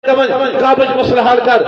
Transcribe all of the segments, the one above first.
काबज मसला हल कर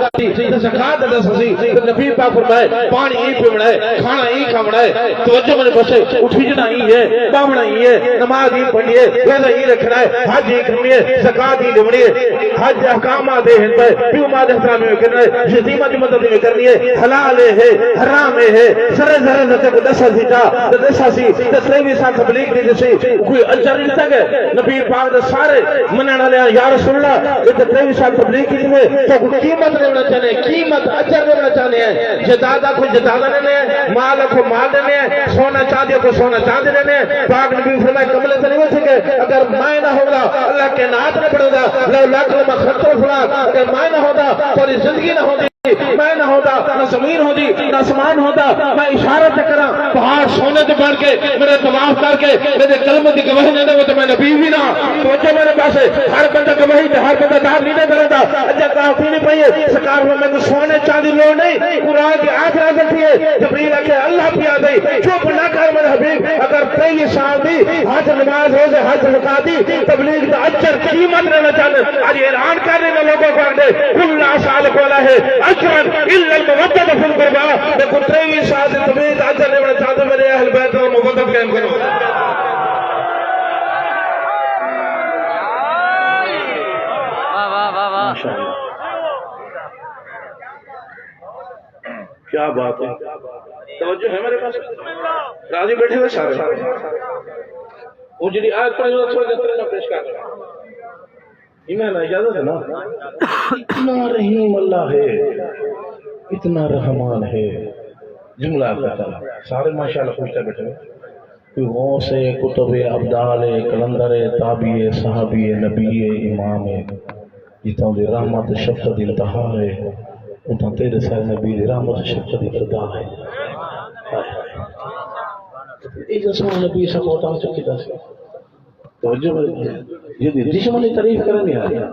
ज़कात अदा ससी नबी पाक फरमाए पानी ही पीवना है खाना ही खावना है तवज्जो मेरे बसे उठीजना ही है बावना ही है नमाज ही पढ़नी है रोज़ा ही रखना है हज ही करनी है ज़कात ही देनी है हज अहकाम दे हैं प्यू माद एहतराम में करना है यतीमा की मदद में करनी है हलाल है हराम है सरे जरे नते को दसा सीटा दसा सी तस्वीर साथ तबलीग दी जैसे कोई अजर नहीं तक नबी पाक दे सारे मनने वाले या रसूल अल्लाह ये तस्वीर साथ तबलीग की में तो कीमत लेना चाहते हैं कीमत अजर लेना चाहते हैं जदादा को जदादा लेने हैं माल को माल देने हैं सोना चांदी को सोना चांदी देने हैं पाक नबी फरमाए कमले से नहीं हो सके अगर मैं ना होगा अल्लाह के नात न पड़ेगा लौ लाख में खत्तर फुलाक अगर मैं ना होता तो जिंदगी ना होती मैं ना होता ना जमीन होती ना आसमान होता मैं इशारा तक करा पहाड़ सोने से बढ़ के मेरे तवाफ करके मेरे कलम की गवाही न दे तो मैं नबी भी ना सोचो मेरे पास हर बंदा गवाही हर बंदा दार नहीं करता अच्छा काफी नहीं पाइए सरकार में मैं सोने चांदी लोड़ नहीं कुरान की आखिर करती है जबरील के अल्लाह पिया दे चुप ना कर मेरे हबीब अगर 23 साल भी हज नमाज रोजे हज ज़कात तबलीग का अजर कीमत लेना चाहते आज ऐलान कर रहे लोगों को दे कुल्ला साल बोला है अजरन इल्ला मवद्दत फिल कुर्बा देखो 23 साल से तबलीग अजर लेना चाहते मेरे अहल बैत और मवद्दत कायम करो माशाअल्लाह क्या बात है तवज्जो है मेरे पास राजी बैठे हुए सारे वो जी आज पर थोड़ी देर में पेश कर रहा इन्हें ना इजाजत है ना इतना रहीम अल्लाह है इतना रहमान है जुमला कहता सारे माशाल्लाह खुश बैठे हुए कोई गौस है कुतुब अब्दाल है कलंदर है ताबी है सहाबी है नबी है इमाम है जितना भी रहमत शफ़क़त इंतहा है उतना तेरे सारे नबी दी रहमत शफ़क़त इब्तिदा है ये जो सो नबी सब होता चुकी था तो जो ये दुश्मनी तारीफ करने आ रहा